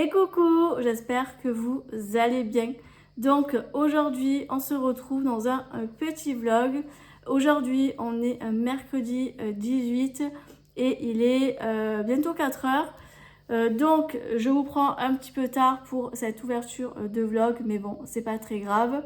Et coucou, j'espère que vous allez bien. Donc aujourd'hui, on se retrouve dans un petit vlog. Aujourd'hui, on est mercredi 18 et il est bientôt 4 heures. Donc je vous prends un petit peu tard pour cette ouverture de vlog, mais bon, c'est pas très grave.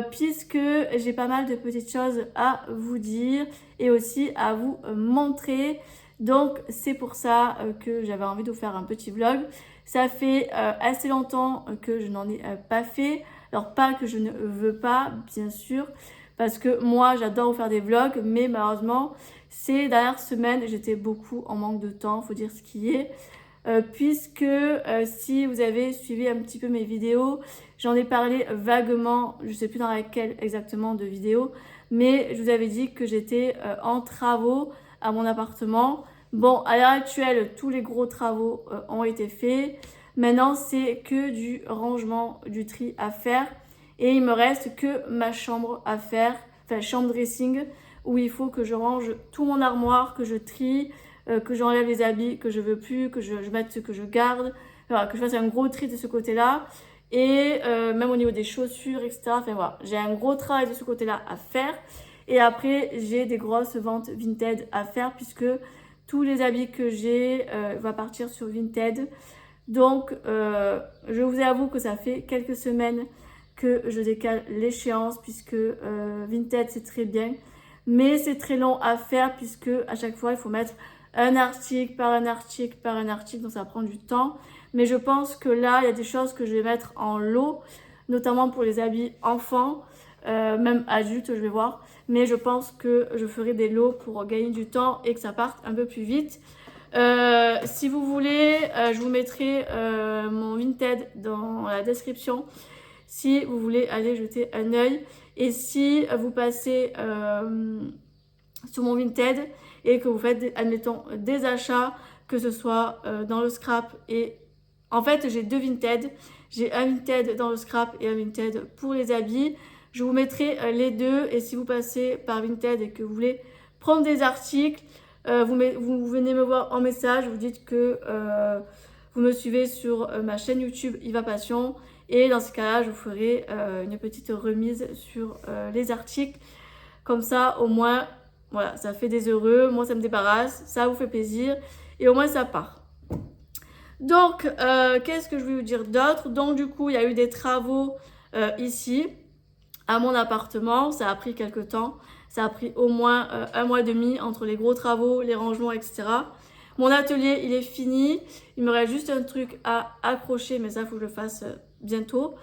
Puisque j'ai pas mal de petites choses à vous dire et aussi à vous montrer. Donc c'est pour ça que j'avais envie de vous faire un petit vlog. Ça fait assez longtemps que je n'en ai pas fait. Alors pas que je ne veux pas, bien sûr, parce que moi j'adore vous faire des vlogs, mais malheureusement ces dernières semaines j'étais beaucoup en manque de temps, faut dire ce qui est. Puisque si vous avez suivi un petit peu mes vidéos, j'en ai parlé vaguement, je ne sais plus dans laquelle exactement de vidéo, mais je vous avais dit que j'étais en travaux à mon appartement. Bon, à l'heure actuelle, tous les gros travaux ont été faits. Maintenant, c'est que du rangement, du tri à faire. Et il me reste que ma chambre à faire, enfin chambre dressing, où il faut que je range tout mon armoire, que je trie, que j'enlève les habits que je veux plus, que je mette ceux que je garde, voilà, que je fasse un gros tri de ce côté-là. Et même au niveau des chaussures, etc. Enfin voilà, j'ai un gros travail de ce côté-là à faire. Et après, j'ai des grosses ventes Vinted à faire puisque tous les habits que j'ai vont partir sur Vinted. Donc, je vous avoue que ça fait quelques semaines que je décale l'échéance puisque Vinted c'est très bien. Mais c'est très long à faire puisque à chaque fois il faut mettre un article par un article par un article, donc ça prend du temps. Mais je pense que là, il y a des choses que je vais mettre en lot, notamment pour les habits enfants, même adultes, je vais voir. Mais je pense que je ferai des lots pour gagner du temps et que ça parte un peu plus vite. Si vous voulez, je vous mettrai mon Vinted dans la description si vous voulez aller jeter un œil. Et si vous passez sur mon Vinted et que vous faites, admettons, des achats, que ce soit dans le scrap et... En fait, j'ai deux Vinted. J'ai un Vinted dans le scrap et un Vinted pour les habits. Je vous mettrai les deux et si vous passez par Vinted et que vous voulez prendre des articles, vous venez me voir en message, vous dites que vous me suivez sur ma chaîne YouTube Yva Passion et dans ce cas-là, je vous ferai une petite remise sur les articles. Comme ça, au moins, voilà, ça fait des heureux, moi ça me débarrasse, ça vous fait plaisir et au moins ça part. Donc, qu'est-ce que je vais vous dire d'autre? Donc, du coup, il y a eu des travaux ici, à mon appartement. Ça a pris quelques temps. Ça a pris au moins un mois et demi entre les gros travaux, les rangements, etc. Mon atelier, il est fini. Il me reste juste un truc à accrocher, mais ça, il faut que je le fasse bientôt.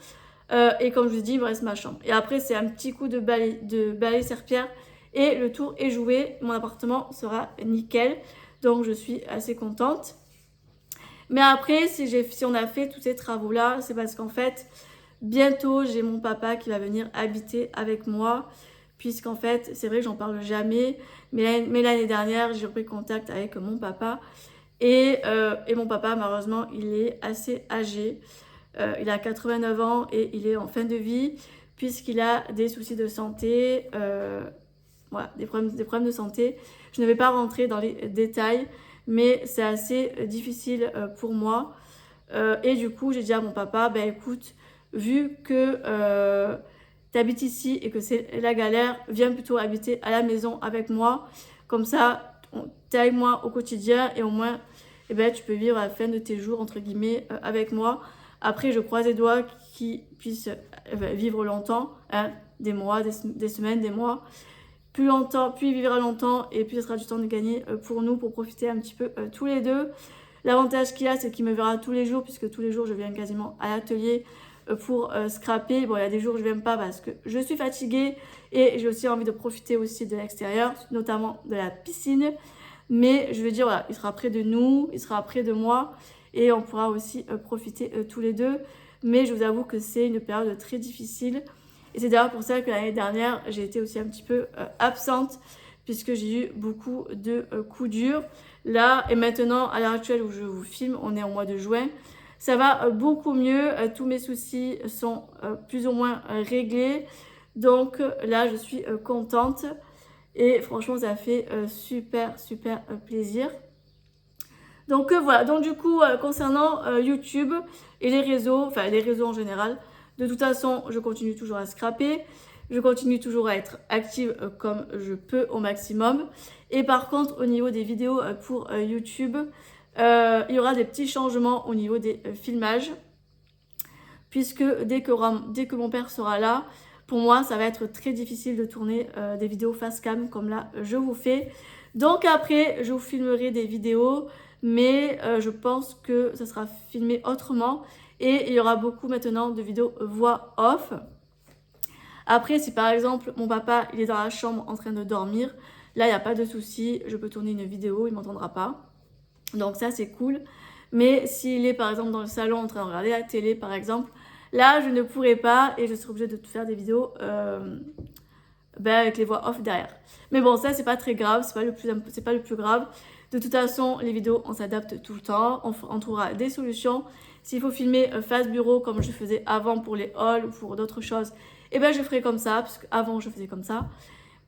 Et comme je vous dis, il me reste ma chambre. Et après, c'est un petit coup de balai serpillère. Et le tour est joué. Mon appartement sera nickel. Donc, je suis assez contente. Mais après, si on a fait tous ces travaux-là, c'est parce qu'en fait, bientôt, j'ai mon papa qui va venir habiter avec moi. Puisqu'en fait, c'est vrai que j'en parle jamais. Mais l'année dernière, j'ai repris contact avec mon papa. Et mon papa, malheureusement, il est assez âgé. Il a 89 ans et il est en fin de vie. Puisqu'il a des soucis de santé. Voilà, des problèmes de santé. Je ne vais pas rentrer dans les détails. Mais c'est assez difficile pour moi. Et du coup, j'ai dit à mon papa, ben écoute, vu que tu habites ici et que c'est la galère, viens plutôt habiter à la maison avec moi. Comme ça, tu es avec moi au quotidien et au moins, eh ben, tu peux vivre à la fin de tes jours, entre guillemets, avec moi. Après, je croise les doigts qu'ils puissent vivre longtemps, hein, des mois, des semaines, des mois. Plus longtemps, plus il vivra longtemps et plus il sera du temps de gagner pour nous, pour profiter un petit peu tous les deux. L'avantage qu'il a, c'est qu'il me verra tous les jours, puisque tous les jours, je viens quasiment à l'atelier pour scraper. Bon, il y a des jours où je ne viens pas parce que je suis fatiguée et j'ai aussi envie de profiter aussi de l'extérieur, notamment de la piscine. Mais je veux dire, voilà, il sera près de nous, il sera près de moi et on pourra aussi profiter tous les deux. Mais je vous avoue que c'est une période très difficile. Et c'est d'ailleurs pour ça que l'année dernière, j'ai été aussi un petit peu absente puisque j'ai eu beaucoup de coups durs. Là et maintenant, à l'heure actuelle où je vous filme, on est au mois de juin. Ça va beaucoup mieux, tous mes soucis sont plus ou moins réglés. Donc là, je suis contente et franchement, ça fait super plaisir. Donc voilà, donc du coup concernant YouTube et les réseaux, enfin les réseaux en général, de toute façon je continue toujours à scraper, je continue toujours à être active comme je peux au maximum. Et par contre au niveau des vidéos pour YouTube, il y aura des petits changements au niveau des filmages, puisque dès que mon père sera là, pour moi ça va être très difficile de tourner des vidéos face cam comme là je vous fais. Donc après je vous filmerai des vidéos, mais je pense que ça sera filmé autrement et il y aura beaucoup maintenant de vidéos voix off. Après si par exemple mon papa il est dans la chambre en train de dormir, là il n'y a pas de souci, je peux tourner une vidéo, il ne m'entendra pas. Donc ça c'est cool. Mais s'il est par exemple dans le salon en train de regarder la télé par exemple, là je ne pourrai pas et je serai obligée de faire des vidéos avec les voix off derrière. Mais bon, ça c'est pas très grave, c'est pas le plus grave. De toute façon, les vidéos on s'adapte tout le temps, on trouvera des solutions. S'il faut filmer face bureau comme je faisais avant pour les hauls ou pour d'autres choses, et ben je ferai comme ça, parce qu'avant je faisais comme ça.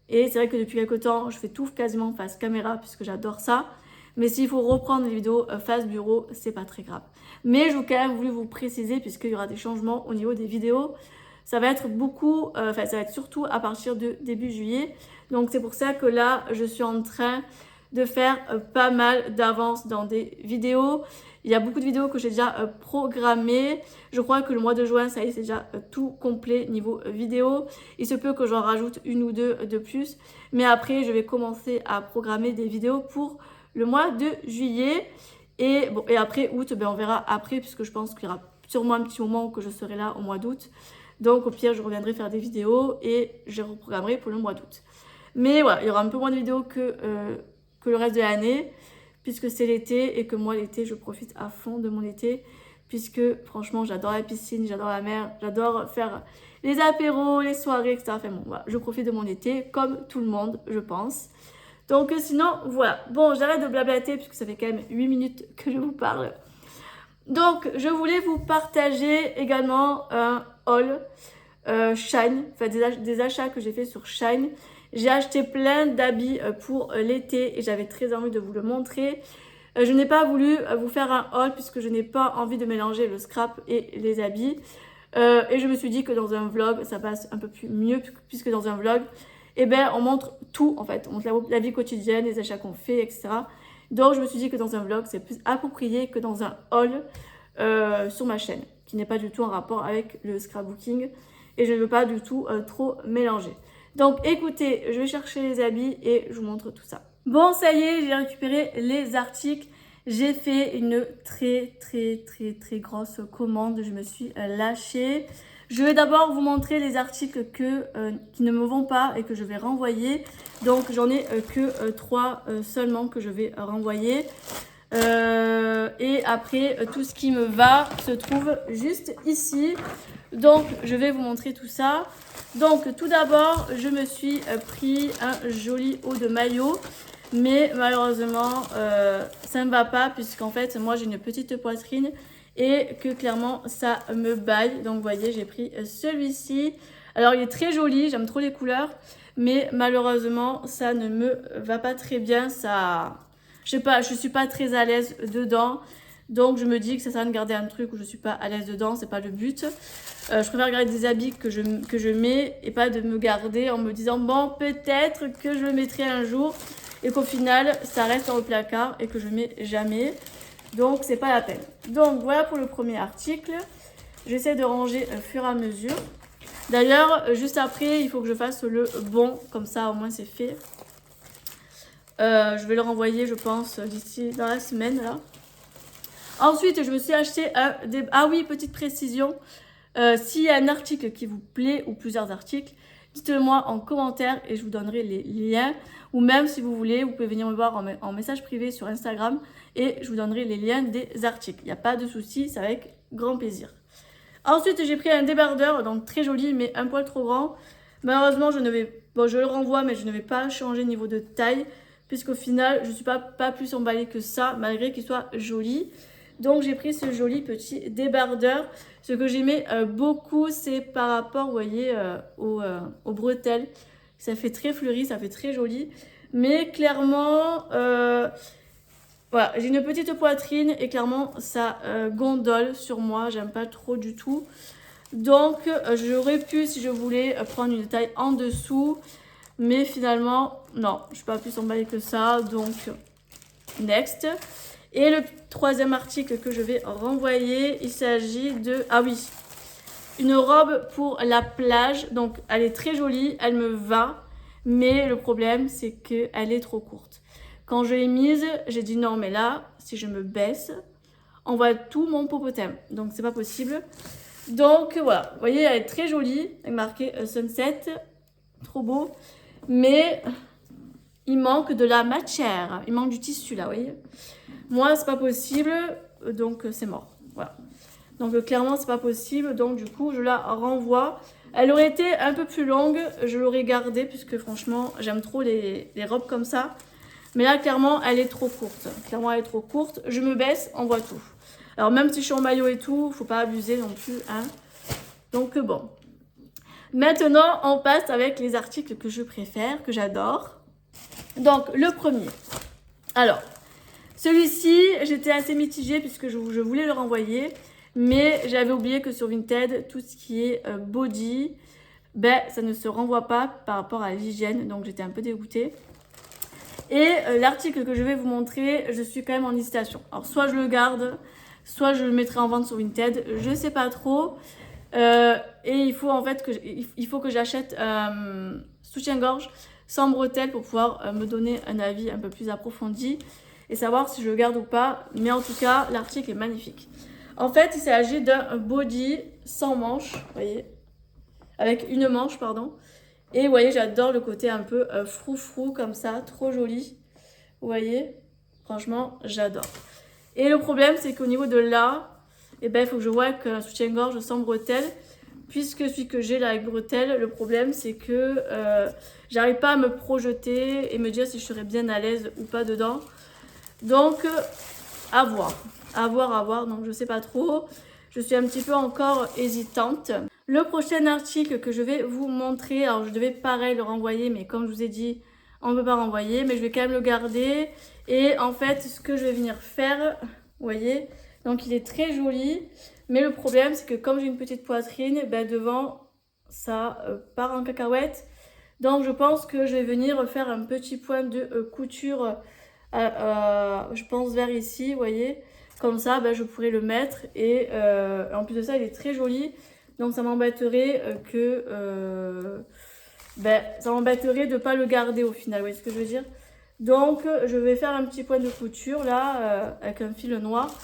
Et c'est vrai que depuis quelques temps, je fais tout quasiment face caméra puisque j'adore ça. Mais s'il faut reprendre les vidéos face bureau, c'est pas très grave. Mais je voulais quand même vous préciser puisqu'il y aura des changements au niveau des vidéos. Ça va être beaucoup, ça va être surtout à partir de début juillet. Donc c'est pour ça que là, je suis en train de faire pas mal d'avance dans des vidéos. Il y a beaucoup de vidéos que j'ai déjà programmées. Je crois que le mois de juin, ça y est, c'est déjà tout complet niveau vidéo. Il se peut que j'en rajoute une ou deux de plus. Mais après, je vais commencer à programmer des vidéos pour le mois de juillet. Et, bon, et après, août, ben, on verra après, puisque je pense qu'il y aura sûrement un petit moment que je serai là au mois d'août. Donc au pire, je reviendrai faire des vidéos et je reprogrammerai pour le mois d'août. Mais voilà, il y aura un peu moins de vidéos que le reste de l'année, puisque c'est l'été et que moi, l'été, je profite à fond de mon été, puisque franchement, j'adore la piscine, j'adore la mer, j'adore faire les apéros, les soirées, etc. Enfin bon, voilà, je profite de mon été comme tout le monde, je pense. Donc sinon, voilà. Bon, j'arrête de blablater, puisque ça fait quand même 8 minutes que je vous parle. Donc, je voulais vous partager également un haul Shine, enfin des achats que j'ai fait sur Shine. J'ai acheté plein d'habits pour l'été et j'avais très envie de vous le montrer. Je n'ai pas voulu vous faire un haul puisque je n'ai pas envie de mélanger le scrap et les habits. Et je me suis dit que dans un vlog, ça passe un peu mieux puisque dans un vlog, eh ben, on montre tout en fait. On montre la vie quotidienne, les achats qu'on fait, etc. Donc je me suis dit que dans un vlog, c'est plus approprié que dans un haul sur ma chaîne, qui n'est pas du tout en rapport avec le scrapbooking. Et je ne veux pas du tout trop mélanger. Donc écoutez, je vais chercher les habits et je vous montre tout ça. Bon, ça y est, j'ai récupéré les articles. J'ai fait une très grosse commande. Je me suis lâchée. Je vais d'abord vous montrer les articles qui ne me vont pas et que je vais renvoyer. Donc j'en ai que 3 seulement que je vais renvoyer. Et après, tout ce qui me va se trouve juste ici. Donc je vais vous montrer tout ça. Donc tout d'abord, je me suis pris un joli haut de maillot. Mais malheureusement, ça ne va pas puisqu'en fait, moi j'ai une petite poitrine et que clairement ça me baille. Donc vous voyez, j'ai pris celui-ci. Alors il est très joli, j'aime trop les couleurs. Mais malheureusement, ça ne me va pas très bien. Ça, je sais pas, je suis pas très à l'aise dedans. Donc je me dis que ça sert à rien de garder un truc où je suis pas à l'aise dedans, c'est pas le but. Je préfère garder des habits que je mets et pas de me garder en me disant bon peut-être que je le mettrai un jour et qu'au final ça reste dans le placard et que je mets jamais. Donc c'est pas la peine. Donc voilà pour le premier article. J'essaie de ranger au fur et à mesure. D'ailleurs juste après il faut que je fasse le bon, comme ça au moins c'est fait. Je vais le renvoyer je pense d'ici dans la semaine là. Ensuite, je me suis acheté Ah oui, petite précision. S'il y a un article qui vous plaît ou plusieurs articles, dites-le moi en commentaire et je vous donnerai les liens. Ou même si vous voulez, vous pouvez venir me voir en message privé sur Instagram et je vous donnerai les liens des articles. Il n'y a pas de souci, c'est avec grand plaisir. Ensuite, j'ai pris un débardeur, donc très joli mais un poil trop grand. Malheureusement, je le renvoie mais je ne vais pas changer niveau de taille puisqu'au final, je ne suis pas plus emballée que ça malgré qu'il soit joli. Donc j'ai pris ce joli petit débardeur. Ce que j'aimais beaucoup, c'est par rapport, vous voyez, aux bretelles. Ça fait très fleuri, ça fait très joli. Mais clairement, Voilà, j'ai une petite poitrine et clairement ça gondole sur moi, j'aime pas trop du tout. Donc j'aurais pu, si je voulais, prendre une taille en dessous. Mais finalement, non, je suis pas plus emballée que ça. Donc, next. Et le troisième article que je vais renvoyer, il s'agit de... Ah oui, une robe pour la plage. Donc, elle est très jolie, elle me va. Mais le problème, c'est qu'elle est trop courte. Quand je l'ai mise, j'ai dit non, mais là, si je me baisse, on voit tout mon popotin. Donc, c'est pas possible. Donc, voilà. Vous voyez, elle est très jolie. Elle est marquée Sunset. Trop beau. Mais il manque de la matière. Il manque du tissu, là, vous voyez. Moi, c'est pas possible. Donc, c'est mort. Voilà. Donc, clairement, c'est pas possible. Donc, du coup, je la renvoie. Elle aurait été un peu plus longue. Je l'aurais gardée, puisque franchement, j'aime trop les robes comme ça. Mais là, clairement, elle est trop courte. Clairement, elle est trop courte. Je me baisse, on voit tout. Alors, même si je suis en maillot et tout, faut pas abuser non plus, hein. Donc, bon. Maintenant, on passe avec les articles que je préfère, que j'adore. Donc, le premier. Alors, celui-ci, j'étais assez mitigée puisque je voulais le renvoyer. Mais j'avais oublié que sur Vinted, tout ce qui est body, ben, ça ne se renvoie pas par rapport à l'hygiène. Donc, j'étais un peu dégoûtée. Et l'article que je vais vous montrer, je suis quand même en hésitation. Alors, soit je le garde, soit je le mettrai en vente sur Vinted. Je sais pas trop. Et il faut en fait que j'achète soutien-gorge sans bretelles pour pouvoir me donner un avis un peu plus approfondi et savoir si je le garde ou pas. Mais en tout cas, l'article est magnifique. En fait, il s'agit d'un body sans manche, vous voyez, avec une manche, pardon. Et vous voyez, j'adore le côté un peu froufrou comme ça, trop joli. Vous voyez, franchement, j'adore. Et le problème, c'est qu'au niveau de là, eh ben, il faut que je vois qu'un soutien-gorge sans bretelles. Puisque celui que j'ai là avec bretelles, le problème, c'est que j'arrive pas à me projeter et me dire si je serais bien à l'aise ou pas dedans. Donc, à voir. À voir. Donc, je sais pas trop. Je suis un petit peu encore hésitante. Le prochain article que je vais vous montrer, alors je devais pareil le renvoyer, mais comme je vous ai dit, on ne peut pas renvoyer, mais je vais quand même le garder. Et en fait, ce que je vais venir faire, vous voyez, donc il est très joli, mais le problème c'est que comme j'ai une petite poitrine, ben devant ça part en cacahuète. Donc je pense que je vais venir faire un petit point de couture, je pense vers ici, vous voyez. Comme ça, ben, je pourrais le mettre et en plus de ça, il est très joli. Donc ça m'embêterait ça m'embêterait de ne pas le garder au final, vous voyez ce que je veux dire? Donc je vais faire un petit point de couture là avec un fil noir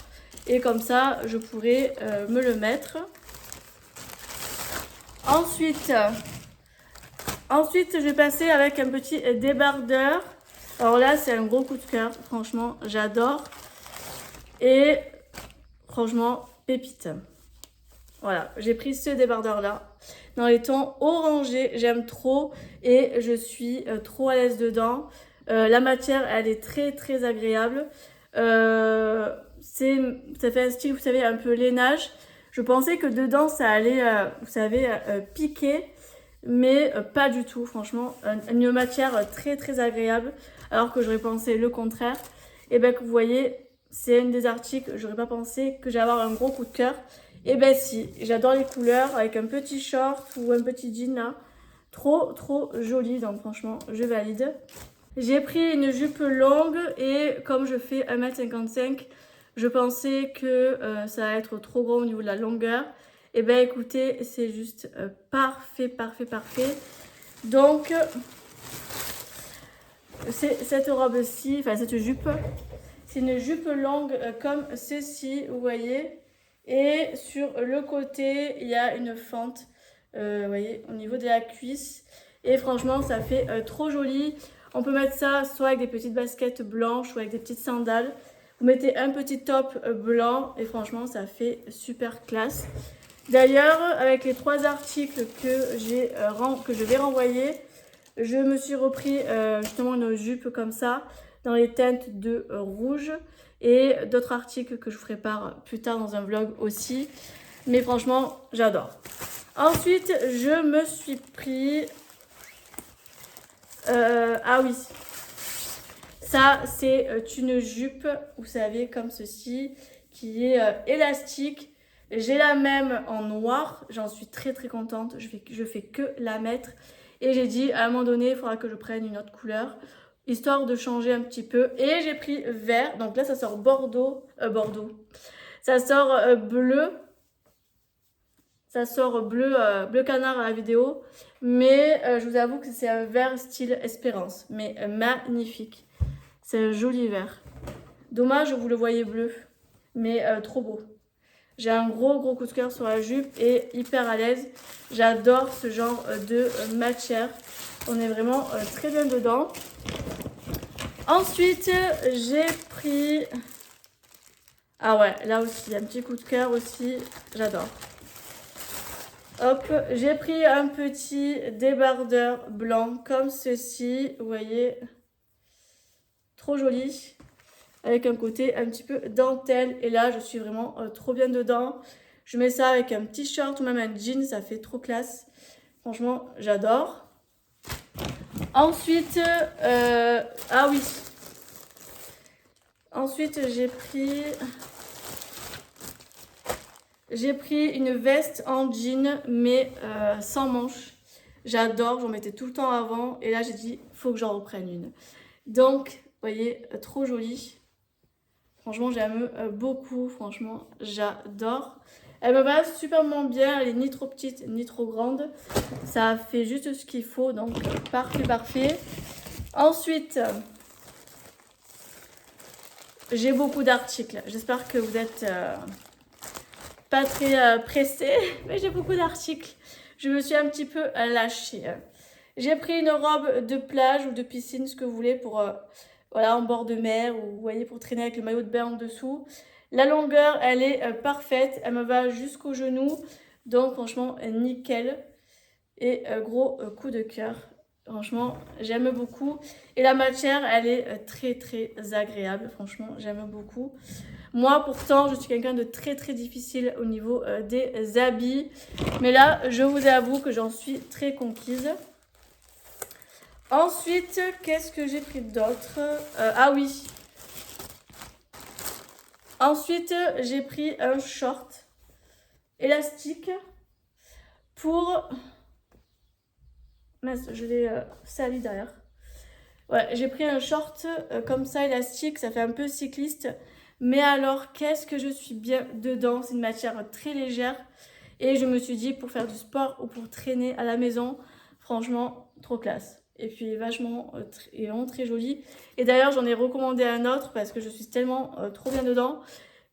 et comme ça je pourrais me le mettre. Ensuite je vais passer avec un petit débardeur. Alors là c'est un gros coup de cœur, franchement j'adore. Et franchement pépite. Voilà, j'ai pris ce débardeur là dans les tons orangés, j'aime trop et je suis trop à l'aise dedans. La matière elle est très très agréable. Ça fait un style, vous savez, un peu lainage. Je pensais que dedans ça allait, vous savez, piquer, mais pas du tout, franchement. Une matière très très agréable, alors que j'aurais pensé le contraire. Et bien que vous voyez, c'est un des articles, j'aurais pas pensé que j'allais avoir un gros coup de cœur. Et ben si, j'adore les couleurs avec un petit short ou un petit jean là. Trop joli, donc franchement, je valide. J'ai pris une jupe longue et comme je fais 1m55, je pensais que ça allait être trop gros au niveau de la longueur. Et ben écoutez, c'est juste parfait. Donc, c'est cette robe-ci, enfin cette jupe, c'est une jupe longue comme ceci, vous voyez. Et sur le côté, il y a une fente, vous voyez, au niveau de la cuisse. Et franchement, ça fait trop joli. On peut mettre ça soit avec des petites baskets blanches ou avec des petites sandales. Vous mettez un petit top blanc et franchement, ça fait super classe. D'ailleurs, avec les 3 articles que je vais renvoyer, je me suis repris justement une jupe comme ça, dans les teintes de rouge. Et d'autres articles que je vous ferai part plus tard dans un vlog aussi. Mais franchement, j'adore. Ensuite, je me suis pris... ah oui. Ça, c'est une jupe, vous savez, comme ceci, qui est élastique. J'ai la même en noir, j'en suis très très contente, je fais que la mettre. Et j'ai dit, à un moment donné, il faudra que je prenne une autre couleur, histoire de changer un petit peu. Et j'ai pris vert, donc là ça sort Bordeaux, ça sort bleu. Ça sort bleu, bleu canard à la vidéo. Mais je vous avoue que c'est un vert style Espérance. Mais magnifique. C'est un joli vert. Dommage, vous le voyez bleu. Mais trop beau. J'ai un gros coup de cœur sur la jupe et hyper à l'aise. J'adore ce genre de matière. On est vraiment très bien dedans. Ensuite, j'ai pris... Ah ouais, là aussi, un petit coup de cœur aussi. J'adore. Hop, j'ai pris un petit débardeur blanc comme ceci, vous voyez, trop joli, avec un côté un petit peu dentelle. Et là, je suis vraiment trop bien dedans. Je mets ça avec un t-shirt ou même un jean, ça fait trop classe. Franchement, j'adore. Ensuite, ah oui. Ensuite, j'ai pris une veste en jean, mais sans manches. J'adore, j'en mettais tout le temps avant. Et là, j'ai dit, il faut que j'en reprenne une. Donc, vous voyez, trop jolie. Franchement, j'aime beaucoup. Franchement, j'adore. Elle me va superment bien. Elle est ni trop petite, ni trop grande. Ça fait juste ce qu'il faut. Donc, parfait, parfait. Ensuite, j'ai beaucoup d'articles. J'espère que vous êtes... pas très pressée, mais j'ai beaucoup d'articles. Je me suis un petit peu lâchée. J'ai pris une robe de plage ou de piscine, ce que vous voulez, pour voilà, en bord de mer, ou vous voyez, pour traîner avec le maillot de bain en dessous. La longueur, elle est parfaite, elle me va jusqu'au genou, donc franchement, nickel. Et gros coup de cœur. Franchement, j'aime beaucoup. Et la matière, elle est très très agréable. Franchement, j'aime beaucoup. Moi, pourtant, je suis quelqu'un de très très difficile au niveau des habits. Mais là, je vous avoue que j'en suis très conquise. Ensuite, qu'est-ce que j'ai pris d'autre? Ah oui. Ensuite, j'ai pris un short élastique pour... Mince, je l'ai sali derrière. Ouais, j'ai pris un short comme ça, élastique. Ça fait un peu cycliste. Mais alors, qu'est-ce que je suis bien dedans? C'est une matière très légère. Et je me suis dit, pour faire du sport ou pour traîner à la maison, franchement, trop classe. Et puis, vachement, et vraiment très joli. Et d'ailleurs, j'en ai recommandé un autre parce que je suis tellement trop bien dedans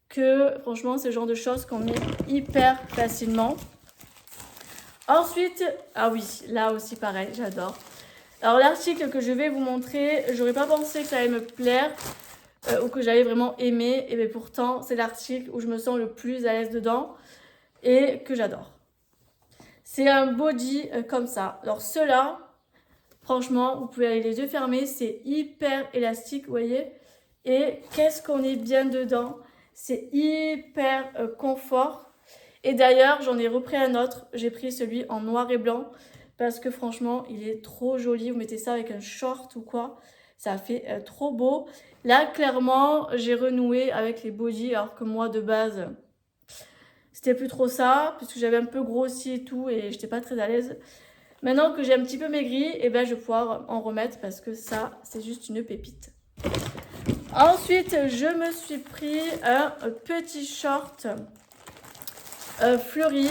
que, franchement, c'est le genre de choses qu'on met hyper facilement. Ensuite, ah oui, là aussi, pareil, j'adore. Alors, l'article que je vais vous montrer, j'aurais pas pensé que ça allait me plaire. Ou que j'avais vraiment aimé, et bien pourtant c'est l'article où je me sens le plus à l'aise dedans et que j'adore. C'est un body comme ça. Alors ceux-là, franchement, vous pouvez aller les yeux fermés, c'est hyper élastique, vous voyez. Et qu'est-ce qu'on est bien dedans. C'est hyper confort. Et d'ailleurs, j'en ai repris un autre. J'ai pris celui en noir et blanc parce que franchement, il est trop joli. Vous mettez ça avec un short ou quoi. Ça fait trop beau. Là, clairement, j'ai renoué avec les bodys alors que moi, de base, c'était plus trop ça puisque j'avais un peu grossi et tout et j'étais pas très à l'aise. Maintenant que j'ai un petit peu maigri, et ben, je vais pouvoir en remettre parce que ça, c'est juste une pépite. Ensuite, je me suis pris un petit short fleuri.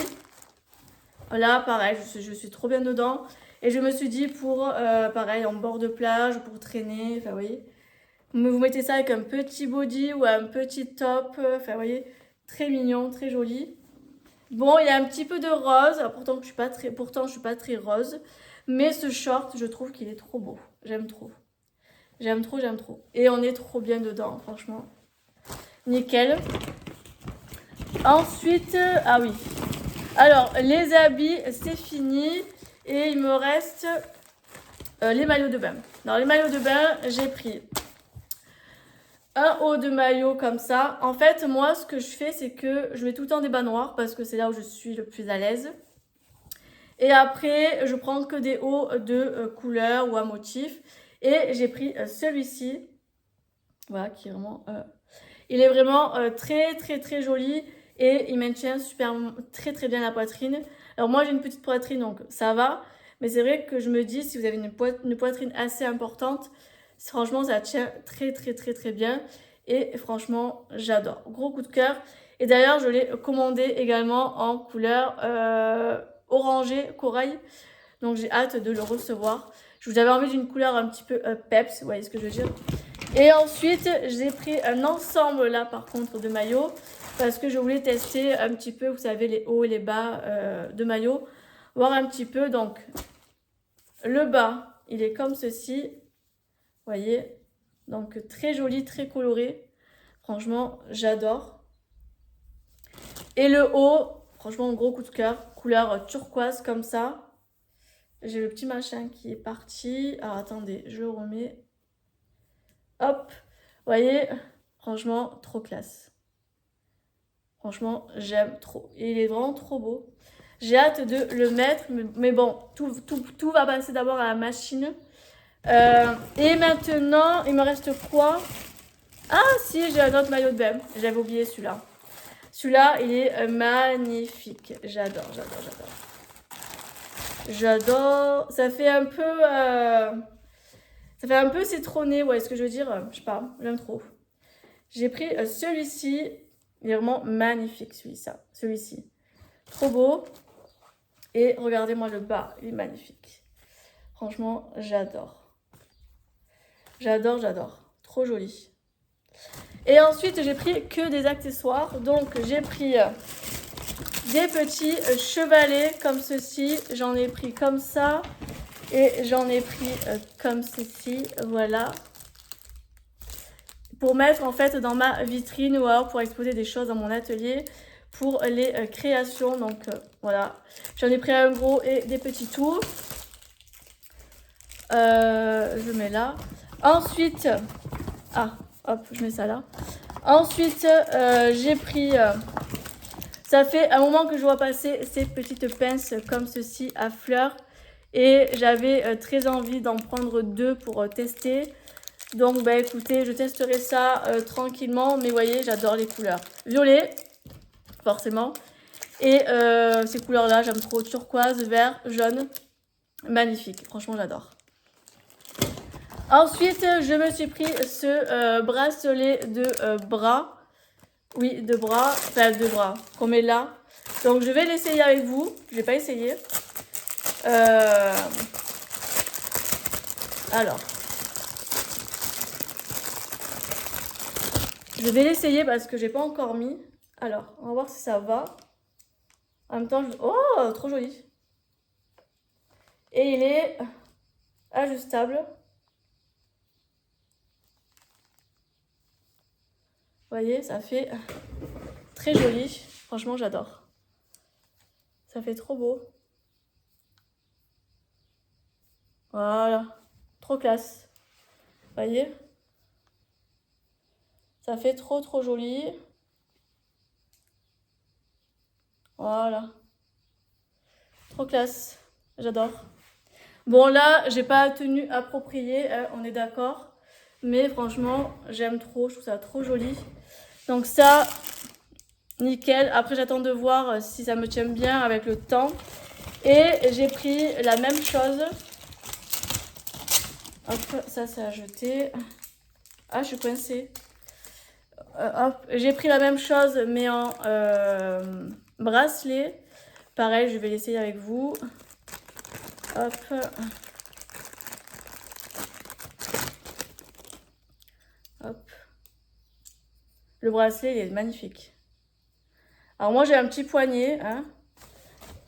Là, pareil, je suis trop bien dedans. Et je me suis dit pour, pareil, en bord de plage, pour traîner, enfin, vous voyez. Vous mettez ça avec un petit body ou un petit top, enfin, vous voyez, très mignon, très joli. Bon, il y a un petit peu de rose, pourtant je suis pas très rose. Mais ce short, je trouve qu'il est trop beau. J'aime trop. J'aime trop, j'aime trop. Et on est trop bien dedans, franchement. Nickel. Ensuite, ah oui. Alors, les habits, c'est fini. Et il me reste les maillots de bain. Dans les maillots de bain, j'ai pris un haut de maillot comme ça. En fait, moi, ce que je fais, c'est que je mets tout le temps des bas noirs parce que c'est là où je suis le plus à l'aise. Et après, je prends que des hauts de couleur ou à motif. Et j'ai pris celui-ci. Voilà, qui est vraiment... Il est vraiment très très très joli et il maintient très très bien la poitrine. Alors moi j'ai une petite poitrine donc ça va, mais c'est vrai que je me dis si vous avez une poitrine assez importante, franchement ça tient très très très très bien et franchement j'adore. Gros coup de cœur. Et d'ailleurs je l'ai commandé également en couleur orangé corail, donc j'ai hâte de le recevoir. Je vous avais envie d'une couleur un petit peu peps, vous voyez ce que je veux dire. Et ensuite, j'ai pris un ensemble là par contre de maillots parce que je voulais tester un petit peu, vous savez, les hauts et les bas de maillots. Voir un petit peu, donc le bas, il est comme ceci, vous voyez. Donc très joli, très coloré. Franchement, j'adore. Et le haut, franchement, gros coup de cœur, couleur turquoise comme ça. J'ai le petit machin qui est parti. Alors attendez, je le remets. Hop, vous voyez, franchement, trop classe. Franchement, j'aime trop. Il est vraiment trop beau. J'ai hâte de le mettre, mais bon, tout va passer d'abord à la machine. Et maintenant, il me reste quoi? Ah si, j'ai un autre maillot de bain. J'avais oublié celui-là. Celui-là, il est magnifique. J'adore, j'adore, j'adore. J'adore. Ça fait un peu citronné, ouais, ce que je veux dire. Je sais pas, j'aime trop. J'ai pris celui-ci. Il est vraiment magnifique, celui-ci. Trop beau. Et regardez-moi le bas, il est magnifique. Franchement, j'adore. J'adore, j'adore. Trop joli. Et ensuite, j'ai pris que des accessoires. Donc, j'ai pris des petits chevalets comme ceci. J'en ai pris comme ça. Et j'en ai pris comme ceci. Voilà. Pour mettre en fait dans ma vitrine ou alors pour exposer des choses dans mon atelier pour les créations. Donc voilà. J'en ai pris un gros et des petits tours. Je mets là. Ensuite, hop, je mets ça là. Ensuite, j'ai pris, ça fait un moment que je vois passer ces petites pinces comme ceci à fleurs. Et j'avais très envie d'en prendre 2 pour tester. Donc, bah écoutez, je testerai ça tranquillement. Mais vous voyez, j'adore les couleurs. Violet, forcément. Et ces couleurs-là, j'aime trop. Turquoise, vert, jaune. Magnifique. Franchement, j'adore. Ensuite, je me suis pris ce bracelet de bras. Oui, de bras. Enfin, de bras. Qu'on met là. Donc, je vais l'essayer avec vous. Je n'ai pas essayé. Alors. Je vais l'essayer parce que j'ai pas encore mis. Alors, on va voir si ça va. En même temps, oh, trop joli. Et il est ajustable. Vous voyez, ça fait très joli. Franchement, j'adore. Ça fait trop beau. Voilà. Trop classe. Vous voyez? Ça fait trop trop joli. Voilà. Trop classe. J'adore. Bon là, j'ai pas la tenue appropriée, hein, on est d'accord. Mais franchement, j'aime trop. Je trouve ça trop joli. Donc ça, nickel. Après, j'attends de voir si ça me tient bien avec le temps. Et j'ai pris la même chose. Hop, ça c'est à jeter. Ah, je suis coincée. Hop, j'ai pris la même chose mais en bracelet. Pareil, je vais l'essayer avec vous. Hop. Hop. Le bracelet, il est magnifique. Alors moi, j'ai un petit poignet. Hein.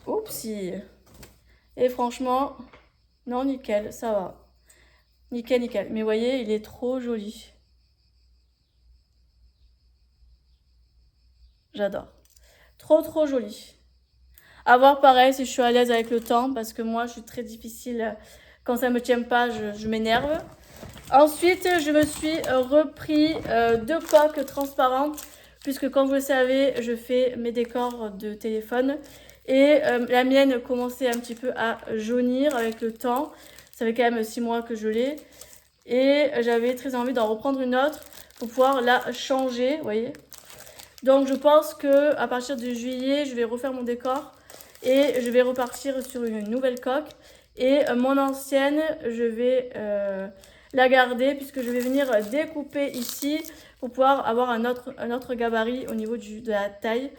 Oupsie. Et franchement, non, nickel, ça va. Nickel, nickel. Mais vous voyez, il est trop joli. J'adore. Trop, trop joli. À voir pareil si je suis à l'aise avec le temps. Parce que moi, je suis très difficile. Quand ça ne me tient pas, je m'énerve. Ensuite, je me suis repris 2 coques transparentes. Puisque comme vous le savez, je fais mes décors de téléphone. Et la mienne commençait un petit peu à jaunir avec le temps. Ça fait quand même 6 mois que je l'ai. Et j'avais très envie d'en reprendre une autre pour pouvoir la changer, vous voyez. Donc je pense que à partir de juillet, je vais refaire mon décor et je vais repartir sur une nouvelle coque. Et mon ancienne, je vais la garder puisque je vais venir découper ici pour pouvoir avoir un autre gabarit au niveau de la taille.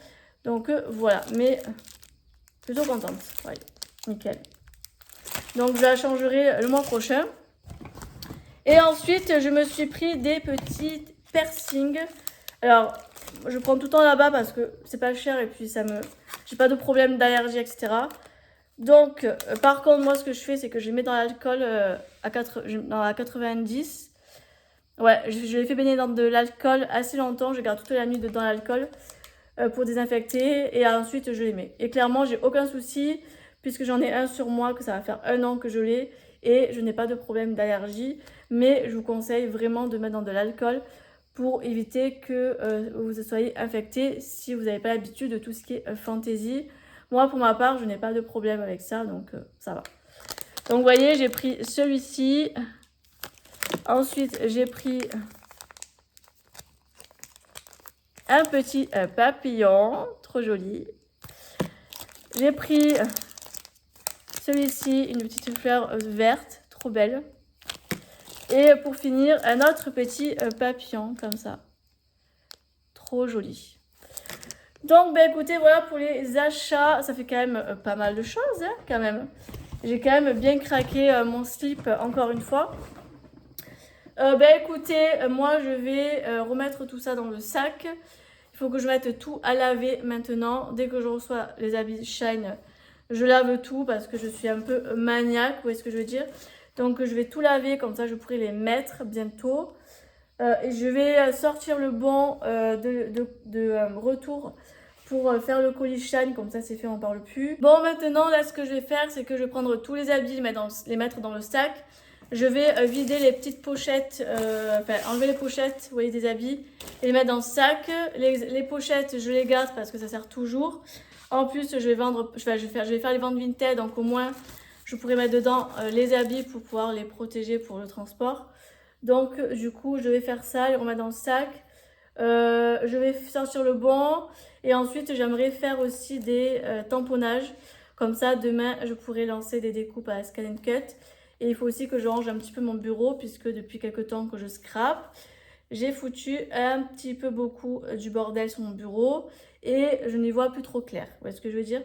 Donc voilà, mais plutôt contente. Ouais, nickel. Donc je la changerai le mois prochain. Et ensuite, je me suis pris des petits piercings. Alors, je prends tout le temps là-bas parce que c'est pas cher et puis j'ai pas de problème d'allergie, etc. Donc, par contre, moi, ce que je fais, c'est que je les mets dans l'alcool dans la 90. Ouais, je les fais baigner dans de l'alcool assez longtemps. Je garde toute la nuit dans l'alcool pour désinfecter. Et ensuite, je les mets. Et clairement, j'ai aucun souci puisque j'en ai un sur moi, que ça va faire 1 an que je l'ai. Et je n'ai pas de problème d'allergie. Mais je vous conseille vraiment de mettre dans de l'alcool pour éviter que vous soyez infecté si vous n'avez pas l'habitude de tout ce qui est fantaisie. Moi, pour ma part, je n'ai pas de problème avec ça, donc ça va. Donc, vous voyez, j'ai pris celui-ci. Ensuite, j'ai pris un petit papillon, trop joli. J'ai pris celui-ci, une petite fleur verte, trop belle. Et pour finir, un autre petit papillon, comme ça. Trop joli. Donc, ben écoutez, voilà pour les achats. Ça fait quand même pas mal de choses, hein, quand même. J'ai quand même bien craqué mon slip, encore une fois. Ben écoutez, moi, je vais remettre tout ça dans le sac. Il faut que je mette tout à laver maintenant. Dès que je reçois les habits Shine, je lave tout parce que je suis un peu maniaque, vous voyez ce que je veux dire. Donc, je vais tout laver, comme ça, je pourrai les mettre bientôt. Et je vais sortir le bon de retour pour faire le colis Shine, comme ça c'est fait, on ne parle plus. Bon, maintenant là ce que je vais faire, c'est que je vais prendre tous les habits, les mettre dans le sac. Je vais vider les petites pochettes, enfin enlever les pochettes, vous voyez, des habits, et les mettre dans le sac. Les pochettes, je les garde parce que ça sert toujours. En plus, je vais faire les ventes Vinted, donc au moins je pourrai mettre dedans les habits pour pouvoir les protéger pour le transport. Donc du coup, je vais faire ça, les remettre dans le sac. Je vais sortir le bon et ensuite j'aimerais faire aussi des tamponnages. Comme ça, demain, je pourrai lancer des découpes à Scan & Cut. Et il faut aussi que je range un petit peu mon bureau puisque depuis quelques temps que je scrape, j'ai foutu un petit peu beaucoup du bordel sur mon bureau et je n'y vois plus trop clair. Vous voyez ce que je veux dire ?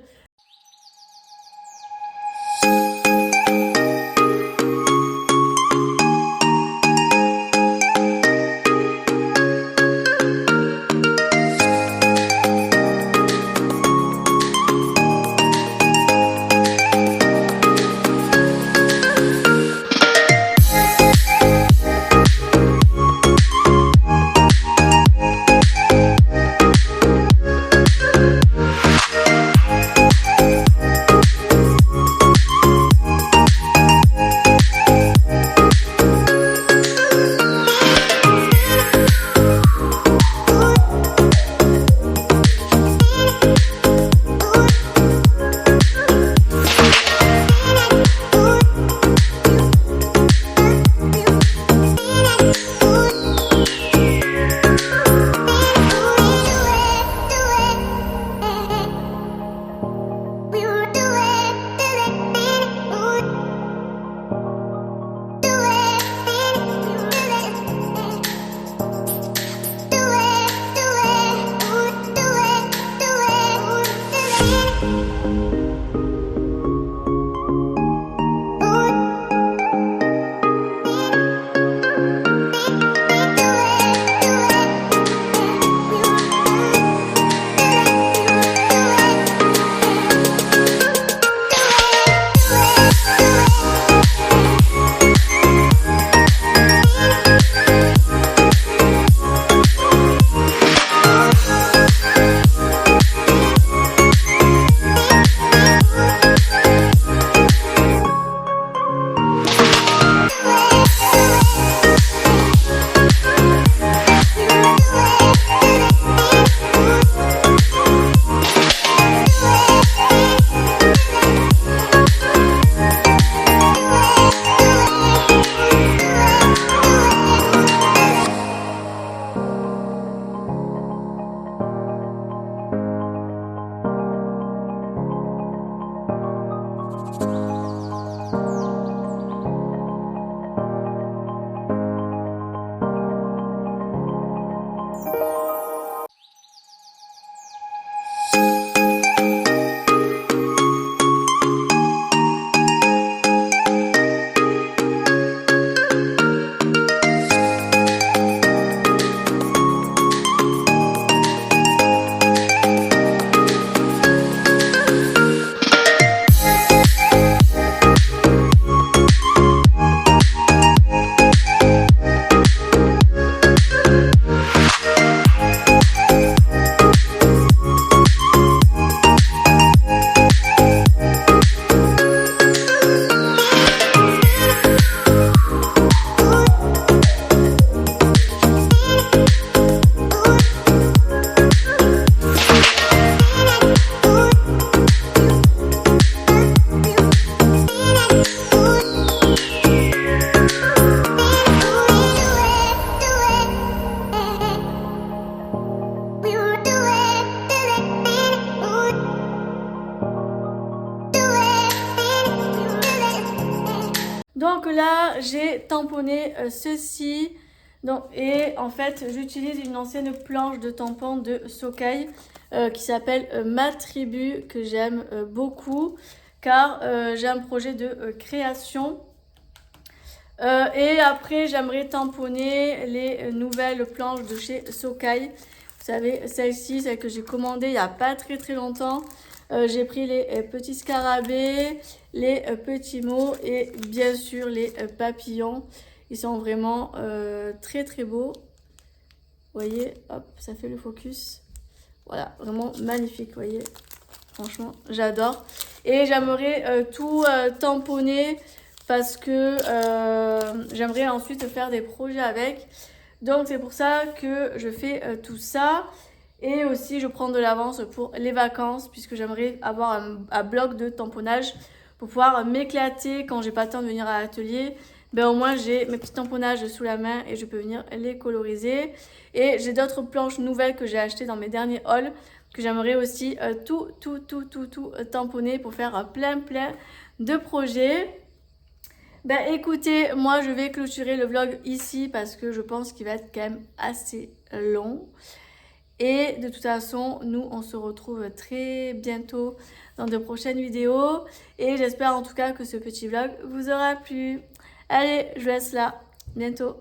là, j'ai tamponné ceci. Donc, et en fait, j'utilise une ancienne planche de tampon de Socai qui s'appelle Ma Tribu, que j'aime beaucoup, car j'ai un projet de création. Et après, j'aimerais tamponner les nouvelles planches de chez Socai. Vous savez, celle que j'ai commandée il n'y a pas très très longtemps. J'ai pris les petits scarabées, les petits mots et bien sûr les papillons. Ils sont vraiment très très beaux. Vous voyez, hop, ça fait le focus. Voilà, vraiment magnifique, vous voyez. Franchement, j'adore. Et j'aimerais tout tamponner parce que j'aimerais ensuite faire des projets avec. Donc c'est pour ça que je fais tout ça. Et aussi je prends de l'avance pour les vacances puisque j'aimerais avoir un bloc de tamponnage pour pouvoir m'éclater quand j'ai pas le temps de venir à l'atelier. Ben au moins j'ai mes petits tamponnages sous la main et je peux venir les coloriser. Et j'ai d'autres planches nouvelles que j'ai achetées dans mes derniers hauls que j'aimerais aussi tout tamponner pour faire plein de projets. Ben écoutez, moi je vais clôturer le vlog ici parce que je pense qu'il va être quand même assez long. Et de toute façon, nous on se retrouve très bientôt dans de prochaines vidéos. Et j'espère en tout cas que ce petit vlog vous aura plu. Allez, je vous laisse là. Bientôt.